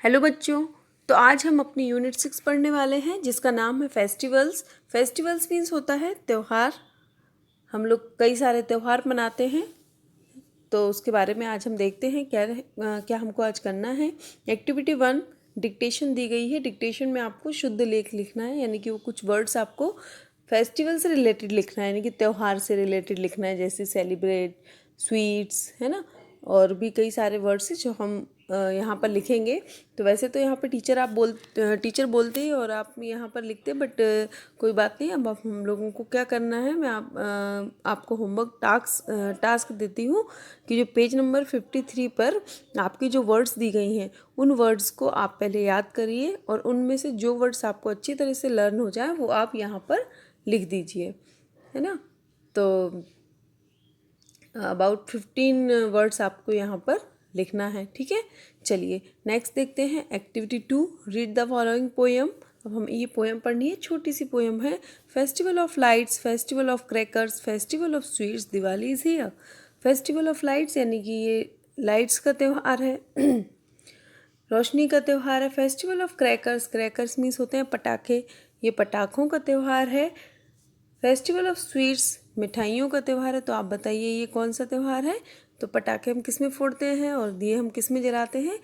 Hello बच्चों। तो आज हम अपनी यूनिट 6 पढ़ने वाले हैं जिसका नाम है फेस्टिवल्स। फेस्टिवल्स मीन्स होता है त्यौहार। हम लोग कई सारे त्यौहार मनाते हैं, तो उसके बारे में आज हम देखते हैं क्या हमको आज करना है। एक्टिविटी 1 डिक्टेशन दी गई है। डिक्टेशन में आपको शुद्ध लेख लिखना है, यानी कि वो कुछ वर्ड्स आपको फेस्टिवल से रिलेटेड लिखना है, यानी कि त्यौहार से रिलेटेड लिखना है, जैसे सेलिब्रेट, स्वीट्स, है ना। और भी कई सारे वर्ड्स हैं जो हम यहाँ पर लिखेंगे। तो वैसे तो यहाँ पर टीचर बोलते ही और आप यहाँ पर लिखते, बट कोई बात नहीं। अब हम लोगों को क्या करना है, मैं आपको होमवर्क टास्क देती हूँ कि जो पेज नंबर 53 पर आपकी जो वर्ड्स दी गई हैं उन वर्ड्स को आप पहले याद करिए, और उनमें से जो वर्ड्स आपको अच्छी तरह से लर्न हो जाए वो आप यहाँ पर लिख दीजिए, है ना। तो अबाउट 15 वर्ड्स आपको यहाँ पर लिखना है, ठीक है। चलिए नेक्स्ट देखते हैं। Activity 2 read the following poem. अब हम ये पोएम पढ़नी है, छोटी सी पोएम है। Festival of lights, festival of crackers, festival of sweets, Diwali is here. Festival of lights यानी कि ये लाइट्स का त्यौहार है, रोशनी का त्यौहार है। Festival of crackers, crackers means होते हैं पटाखे, ये पटाखों का त्यौहार है। फेस्टिवल ऑफ स्वीट्स, मिठाइयों का त्यौहार है। तो आप बताइए ये कौन सा त्यौहार है। तो पटाखे हम किस में फोड़ते हैं और दिए हम किस में जलाते हैं,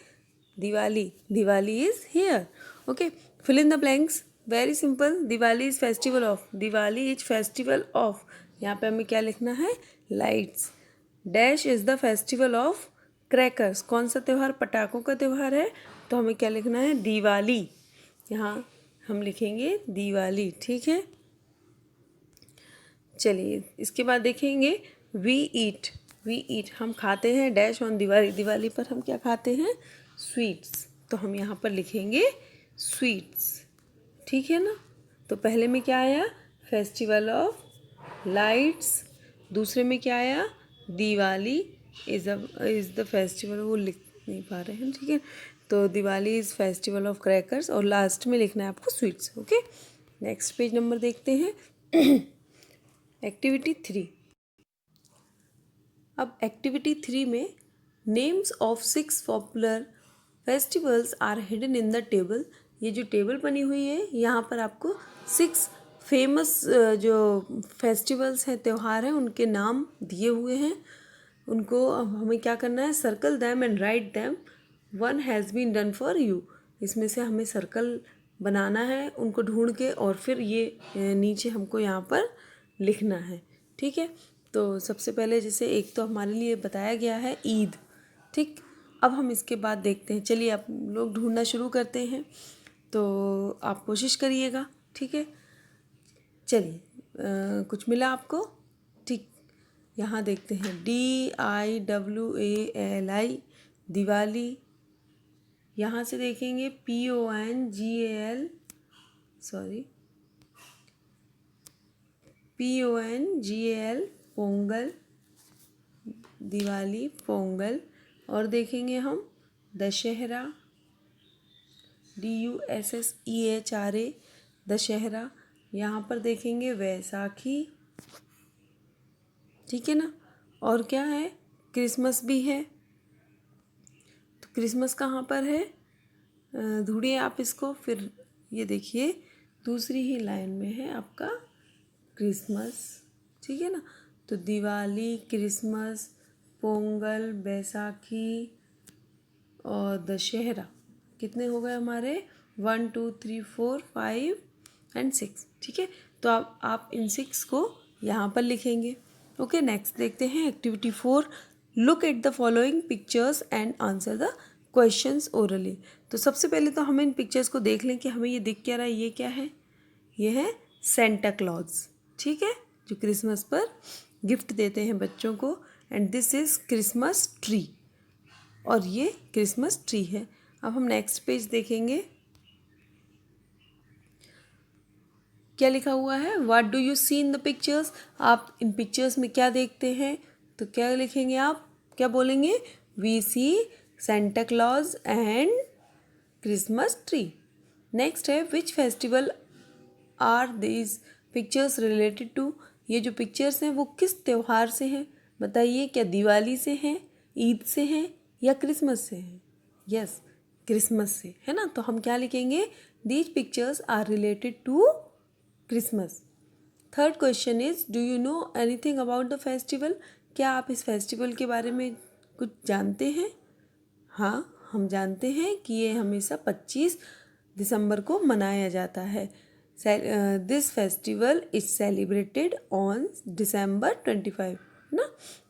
Diwali. Diwali is here. Okay, fill in the blanks. Very simple. Diwali is festival of, Diwali is festival of, यहाँ पे हमें क्या लिखना है, lights. Dash is the festival of crackers, कौन सा त्यौहार, पटाखों का त्यौहार है, तो हमें क्या लिखना है, दिवाली। यहाँ हम लिखेंगे दिवाली, ठीक है। चलिए इसके बाद देखेंगे वी ईट। वी ईट हम खाते हैं, डैश ऑन दिवाली, दिवाली पर हम क्या खाते हैं, स्वीट्स। तो हम यहाँ पर लिखेंगे स्वीट्स, ठीक है ना। तो पहले में क्या आया, फेस्टिवल ऑफ लाइट्स। दूसरे में क्या आया, दिवाली इज़ द फेस्टिवल, वो लिख नहीं पा रहे हैं, ठीक है। तो Diwali is festival of crackers, और लास्ट में लिखना है आपको sweets. Okay, next page number देखते हैं। एक्टिविटी 3। अब एक्टिविटी 3 में names of 6 popular festivals are hidden in the table. ये जो टेबल बनी हुई है यहाँ पर आपको 6 फेमस जो फेस्टिवल्स हैं, त्यौहार हैं, उनके नाम दिए हुए हैं। उनको अब हमें क्या करना है, circle them and write them. One has been done for you. इसमें से हमें सर्कल बनाना है उनको ढूंढ के, और फिर ये नीचे हमको यहाँ पर लिखना है, ठीक है। तो सबसे पहले जैसे एक तो हमारे लिए बताया गया है ईद, ठीक। अब हम इसके बाद देखते हैं, चलिए आप लोग ढूंढना शुरू करते हैं, तो आप कोशिश करिएगा, ठीक है। चलिए कुछ मिला आपको, ठीक। यहाँ देखते हैं DIWALI, दिवाली। यहाँ से देखेंगे PONGAL, sorry PONGAL, Pongal, Diwali, Pongal. और देखेंगे हम दशहरा, DUSSEHRA, दशहरा। यहाँ पर देखेंगे वैसाखी, ठीक है ना। और क्या है, क्रिसमस भी है। तो क्रिसमस कहाँ पर है, ढूंढिए आप इसको। फिर ये देखिए दूसरी ही लाइन में है आपका क्रिसमस, ठीक है ना। तो दिवाली, क्रिसमस, पोंगल, बैसाखी और दशहरा, कितने हो गए हमारे, 1 2 3 4 5 एंड 6, ठीक है। तो आप इन 6 को यहाँ पर लिखेंगे। ओके, नेक्स्ट देखते हैं activity 4। Look at the following pictures and answer the questions orally. तो सबसे पहले तो हम इन पिक्चर्स को देख लें कि हमें ये दिख क्या रहा है। ये क्या है, ये है सेंटा क्लॉज, ठीक है, जो क्रिसमस पर गिफ्ट देते हैं बच्चों को। And this is Christmas tree, और ये क्रिसमस ट्री है। अब हम नेक्स्ट पेज देखेंगे, क्या लिखा हुआ है, what do you see in the pictures. आप इन पिक्चर्स में क्या देखते हैं, तो क्या लिखेंगे आप, क्या बोलेंगे, we see Santa Claus and Christmas tree. Next है which festival are these pictures related to. ये जो पिक्चर्स हैं वो किस त्यौहार से हैं, बताइए। क्या दिवाली से हैं, ईद से हैं, या क्रिसमस से हैं। यस, क्रिसमस से, है ना। तो हम क्या लिखेंगे, these pictures are related to Christmas. Third question is, do you know anything about the festival? क्या आप इस फेस्टिवल के बारे में कुछ जानते हैं? हाँ, हम जानते हैं कि ये हमेशा 25 दिसंबर को मनाया जाता है। This festival is celebrated on December 25, ना।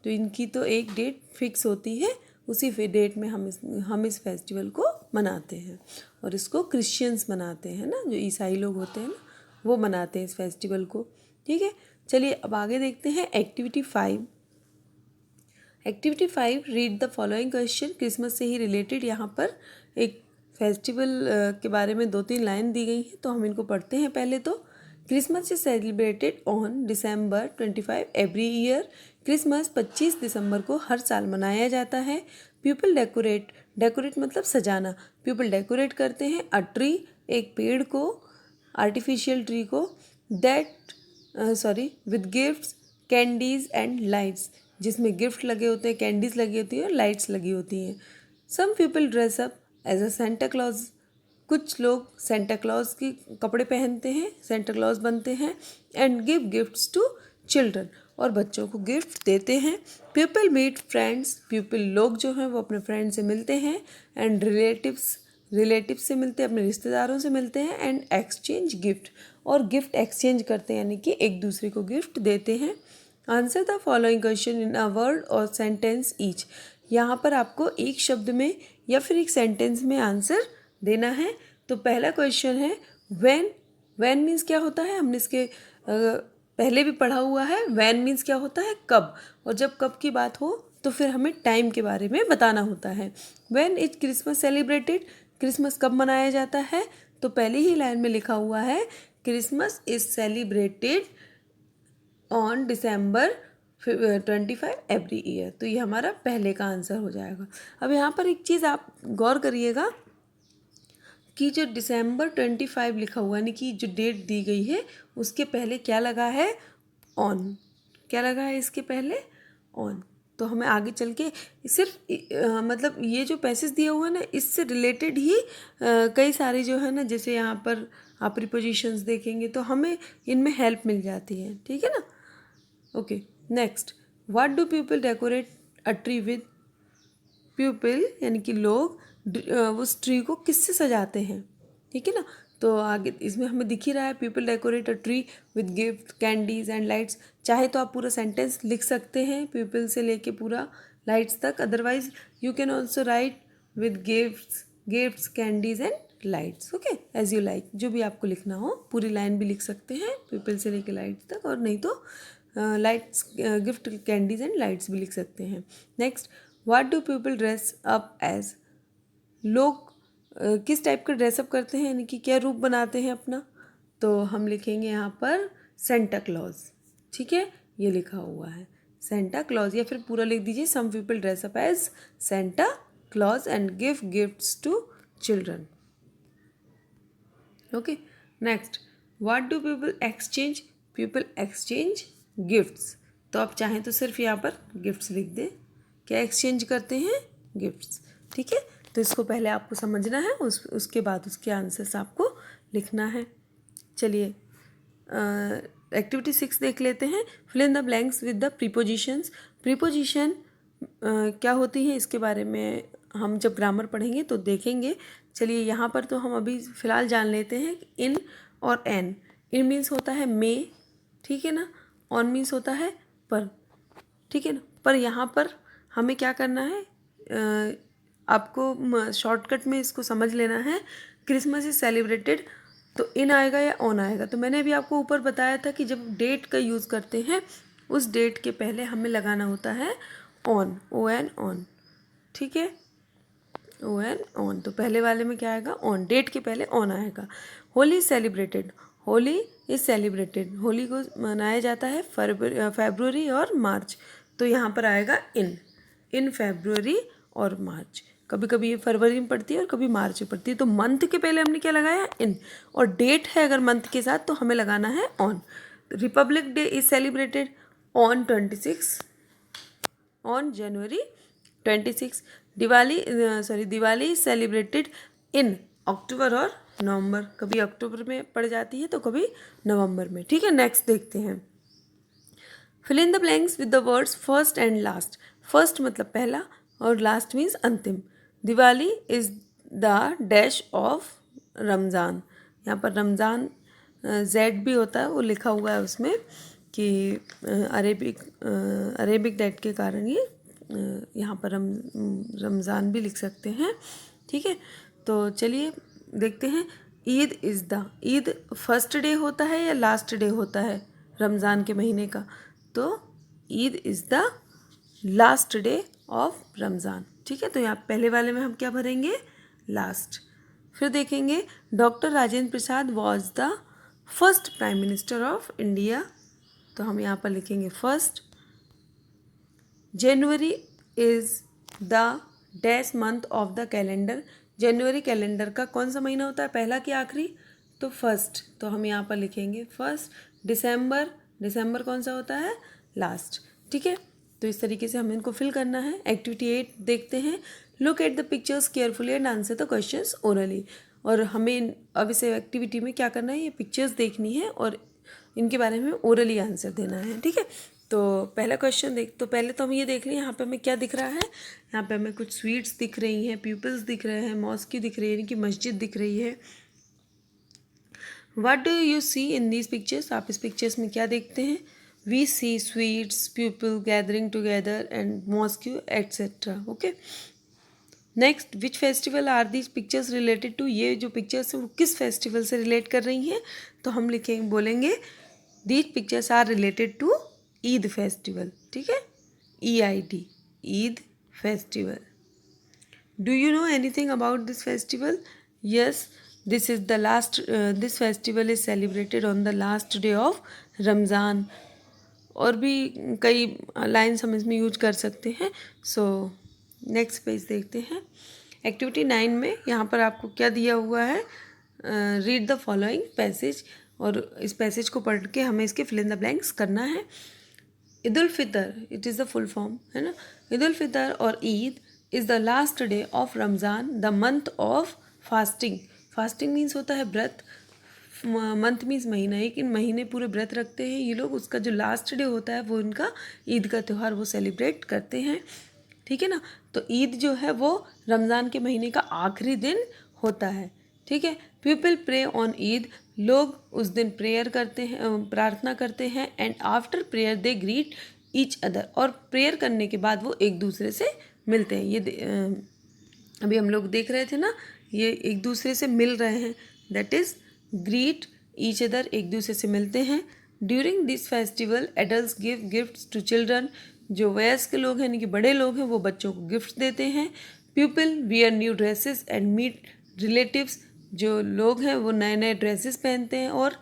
तो इनकी तो एक डेट फिक्स होती है, उसी डेट में हम इस फेस्टिवल को मनाते हैं। और इसको क्रिश्चियंस मनाते हैं ना, जो ईसाई लोग होते हैं ना, वो मनाते हैं इस फेस्टिवल को। ठीक है, चलिए अब आगे देखते हैं activity 5। Activity 5, read the following question. Christmas से ही रिलेटेड यहाँ पर एक फेस्टिवल के बारे में 2-3 लाइन दी गई हैं, तो हम इनको पढ़ते हैं। पहले तो, Christmas is celebrated on December 25 every year. Christmas 25 दिसंबर को हर साल मनाया जाता है। पीपल डेकोरेट मतलब सजाना। पीपल डेकोरेट करते हैं अ ट्री, एक पेड़ को, आर्टिफिशियल ट्री को, with gifts, candies and lights, जिसमें गिफ्ट लगे होते हैं, कैंडीज लगी होती हैं और लाइट्स लगी होती हैं। Some people dress up as a Santa Claus. कुछ लोग सेंटा क्लॉज की कपड़े पहनते हैं, सेंटा क्लॉज बनते हैं। And give gifts to children, और बच्चों को गिफ्ट देते हैं। पीपल मीट फ्रेंड्स, पीपल लोग जो हैं वो अपने फ्रेंड से मिलते हैं। एंड रिलेटिव से मिलते हैं, अपने रिश्तेदारों से मिलते हैं। एंड एक्सचेंज गिफ्ट, और गिफ्ट एक्सचेंज करते हैं, यानी कि एक दूसरे को गिफ्ट देते हैं। Answer the following question in a word और सेंटेंस ईच। यहाँ पर आपको एक शब्द में या फिर एक सेंटेंस में आंसर देना है। तो पहला क्वेश्चन है व्हेन। व्हेन मीन्स क्या होता है, हमने इसके पहले भी पढ़ा हुआ है। व्हेन मीन्स क्या होता है, कब। और जब कब की बात हो तो फिर हमें टाइम के बारे में बताना होता है। When is Christmas celebrated, Christmas कब मनाया जाता है। तो पहली ही लाइन में लिखा हुआ है Christmas is celebrated on December 25 every year. तो ये हमारा पहले का आंसर हो जाएगा। अब यहाँ पर एक चीज़ आप गौर करिएगा कि जो December 25 लिखा हुआ, यानी कि जो डेट दी गई है, उसके पहले क्या लगा है, ऑन। क्या लगा है इसके पहले, ऑन। तो हमें आगे चल के सिर्फ मतलब ये जो पैसेज दिए हुए हैं ना, इससे रिलेटेड ही कई सारे जो है ना, जैसे यहाँ पर आप प्रीपोजिशंस देखेंगे तो हमें इनमें हेल्प मिल जाती है। ठीक है ना। Okay, next, what do people decorate a tree with. People यानी कि लोग उस ट्री को किससे सजाते हैं। ठीक है ना। तो आगे इसमें हमें दिख ही रहा है, people decorate a tree with gift, candies and lights. चाहे तो आप पूरा सेंटेंस लिख सकते हैं पीपल से लेके पूरा लाइट्स तक, otherwise you can also write with gifts candies and lights. Okay, as you like, जो भी आपको लिखना हो, पूरी लाइन भी लिख सकते हैं पीपल से लेके लाइट्स तक, और नहीं तो lights, gift, candies and lights भी लिख सकते हैं। Next, what do people dress up as. लोग किस टाइप का ड्रेसअप करते हैं, यानी कि क्या रूप बनाते हैं अपना। तो हम लिखेंगे यहाँ पर सेंटा क्लॉज। ठीक है, ये लिखा हुआ है सेंटा क्लॉज, या फिर पूरा लिख दीजिए some people dress up as Santa Claus and give gifts to children. Okay, next, what do people exchange. People exchange gifts. तो आप चाहें तो सिर्फ यहाँ पर गिफ्ट्स लिख दें। क्या एक्सचेंज करते हैं, गिफ्ट्स। ठीक है, तो इसको पहले आपको समझना है, उसके बाद उसके आंसर्स आपको लिखना है। चलिए एक्टिविटी 6 देख लेते हैं। Fill in the blanks with the prepositions. Preposition क्या होती है, इसके बारे में हम जब ग्रामर पढ़ेंगे तो देखेंगे। चलिए यहाँ पर तो हम अभी फ़िलहाल जान लेते हैं इन और एन। इन मीन्स होता है मे, ठीक है ना। ऑन मीन्स होता है पर, ठीक है ना। पर यहाँ पर हमें क्या करना है, आपको शॉर्टकट में इसको समझ लेना है। क्रिसमस इज सेलिब्रेटेड, तो इन आएगा या ऑन आएगा। तो मैंने अभी आपको ऊपर बताया था कि जब डेट का यूज़ करते हैं, उस डेट के पहले हमें लगाना होता है ऑन, ON, ऑन। ठीक है, ON, ऑन। तो पहले वाले में क्या आएगा, ऑन। डेट के पहले ऑन आएगा। Holi is celebrated. Holi is celebrated, Holi को मनाया जाता है फरवरी और मार्च। तो यहाँ पर आएगा इन फरवरी और मार्च। कभी कभी ये फरवरी में पड़ती है और कभी मार्च में पड़ती है। तो मंथ के पहले हमने क्या लगाया, इन। और डेट है अगर मंथ के साथ तो हमें लगाना है on. Republic Day is celebrated on 26 on January 26। Diwali is celebrated in October और नवंबर, कभी अक्टूबर में पड़ जाती है तो कभी नवंबर में, ठीक है। नेक्स्ट देखते हैं, fill in the blanks with the words first and last. First मतलब पहला और लास्ट मीन्स अंतिम। Diwali is the dash of Ramzan. यहाँ पर रमज़ान जेड भी होता है, वो लिखा हुआ है उसमें कि अरेबिक डेट के कारण ये यहाँ पर रमज़ान भी लिख सकते हैं, ठीक है। तो चलिए देखते हैं, Eid is the, Eid first day होता है या लास्ट डे होता है रमज़ान के महीने का? तो Eid is the last day of Ramzan, ठीक है। तो यहाँ पहले वाले में हम क्या भरेंगे? लास्ट। फिर देखेंगे, doctor Rajendra Prasad was the first prime minister of India. तो हम यहाँ पर लिखेंगे first. January is the dash month of the calendar. January calendar का कौन सा महीना होता है, पहला कि आखिरी? तो फर्स्ट, तो हम यहाँ पर लिखेंगे फर्स्ट। दिसंबर, दिसंबर कौन सा होता है? लास्ट, ठीक है। तो इस तरीके से हमें इनको फिल करना है। एक्टिविटी 8 देखते हैं, look at the pictures carefully and answer the questions orally. और हमें अब इस एक्टिविटी में क्या करना है, ये पिक्चर्स देखनी है और इनके बारे में ओरली आंसर देना है, ठीक है। तो पहला क्वेश्चन देख, तो पहले तो हम ये देख लें यहाँ पे हमें क्या दिख रहा है। यहाँ पे हमें कुछ स्वीट्स दिख रही हैं, पीपल्स दिख रहे हैं, मॉस्क दिख रही है, यानी कि मस्जिद दिख रही है। What do you see in these pictures? आप इस पिक्चर्स में क्या देखते हैं? We see sweets, people gathering together and mosque etcetera, okay. Next, which festival are these pictures related to? ये जो पिक्चर्स हैं वो किस फेस्टिवल से रिलेट कर रही हैं? तो हम लिखेंगे, बोलेंगे these pictures are related to Eid festival, ठीक है। EID, Eid festival. Do you know anything about this festival? Yes, this is the last, this festival is celebrated on the last day of Ramzan. और भी कई लाइन्स हम इसमें यूज कर सकते हैं। सो नेक्स्ट पेज देखते हैं। एक्टिविटी 9 में यहाँ पर आपको क्या दिया हुआ है? रीड द फॉलोइंग पैसेज, और इस पैसेज को पढ़ के हमें इसके फिल इन द ब्लैंक्स करना है। Eid ul Fitr, it is the full form, है ना। ईद उल फितर और Eid is the last day of Ramzan, the month of fasting. Fasting means होता है व्रत, मंथ मीन्स महीना, एक इन महीने पूरे व्रत रखते हैं ये लोग। उसका जो लास्ट डे होता है वो इनका ईद का त्यौहार वो सेलिब्रेट करते हैं, ठीक है ना। तो ईद जो है वो रमज़ान के महीने का आखिरी दिन होता है, ठीक है। पीपल प्रे ऑन ईद, लोग उस दिन प्रेयर करते हैं, प्रार्थना करते हैं। And after prayer they greet each other, और प्रेयर करने के बाद वो एक दूसरे से मिलते हैं। ये अभी हम लोग देख रहे थे ना, ये एक दूसरे से मिल रहे हैं, that is greet each other, एक दूसरे से मिलते हैं। During this festival adult give gifts to children, जो वयस्क लोग हैं यानी कि बड़े लोग हैं वो बच्चों को गिफ्ट देते हैं। People wear new dresses and meet relatives, जो लोग हैं वो नए नए ड्रेसेस पहनते हैं और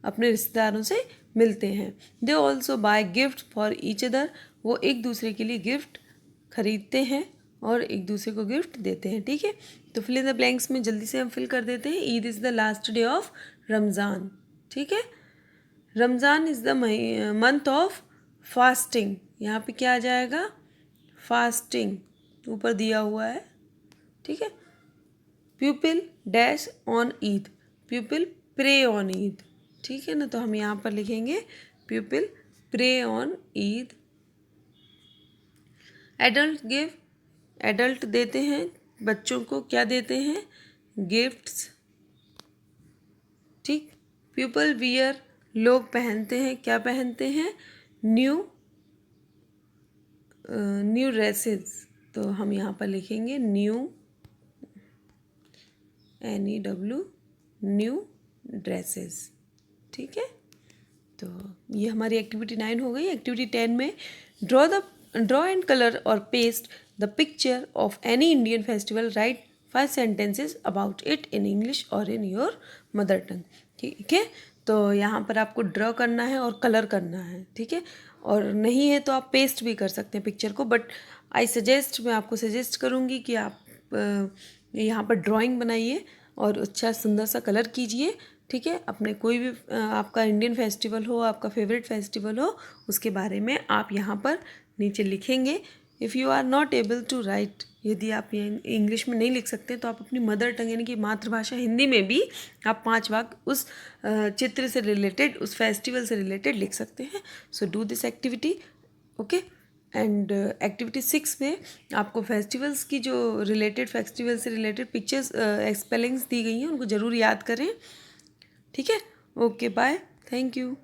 अपने रिश्तेदारों से मिलते हैं। They also buy gift for each other, वो एक दूसरे के लिए गिफ्ट खरीदते हैं और एक दूसरे को गिफ्ट देते हैं, ठीक है। तो फिल इन द ब्लैंक्स में जल्दी से हम फिल कर देते हैं। Eid is the last day of Ramzan, ठीक है। Ramzan is the month of fasting, यहाँ पे क्या आ जाएगा? फास्टिंग, ऊपर दिया हुआ है, ठीक है। People dash on Eid, people pray on Eid, ठीक है ना। तो हम यहाँ पर लिखेंगे people pray on Eid. Adult give, adult देते हैं बच्चों को, क्या देते हैं? गिफ्ट्स, ठीक। पीपल वियर, लोग पहनते हैं, क्या पहनते हैं? न्यू ड्रेसेस, तो हम यहाँ पर लिखेंगे न्यू NEW, न्यू ड्रेसेस, ठीक है। तो ये हमारी एक्टिविटी 9 हो गई। एक्टिविटी 10 में ड्रॉ एंड कलर और paste the picture of any Indian festival, right 5 sentences about it in English और इन योर मदर टंग, ठीक है। तो यहाँ पर आपको ड्रॉ करना है और कलर करना है, ठीक है। और नहीं है तो आप पेस्ट भी कर सकते हैं पिक्चर को, बट मैं आपको सजेस्ट करूँगी कि आप यहाँ पर ड्राइंग बनाइए और अच्छा सुंदर सा कलर कीजिए, ठीक है। अपने कोई भी आपका इंडियन फेस्टिवल हो, आपका फेवरेट फेस्टिवल हो, उसके बारे में आप यहाँ पर नीचे लिखेंगे if you are not able to write, यदि आप ये इंग्लिश में नहीं लिख सकते तो आप अपनी मदर टंग यानी कि मातृभाषा हिंदी में भी आप 5 वाक्य उस चित्र से रिलेटेड, उस फेस्टिवल से रिलेटेड लिख सकते हैं. So do this activity. Okay. And activity 6 में आपको फेस्टिवल्स की जो रिलेटेड फेस्टिवल से रिलेटेड पिक्चर्स स्पेलिंग्स दी गई हैं उनको ज़रूर याद करें. ठीक है. Okay bye. Thank you.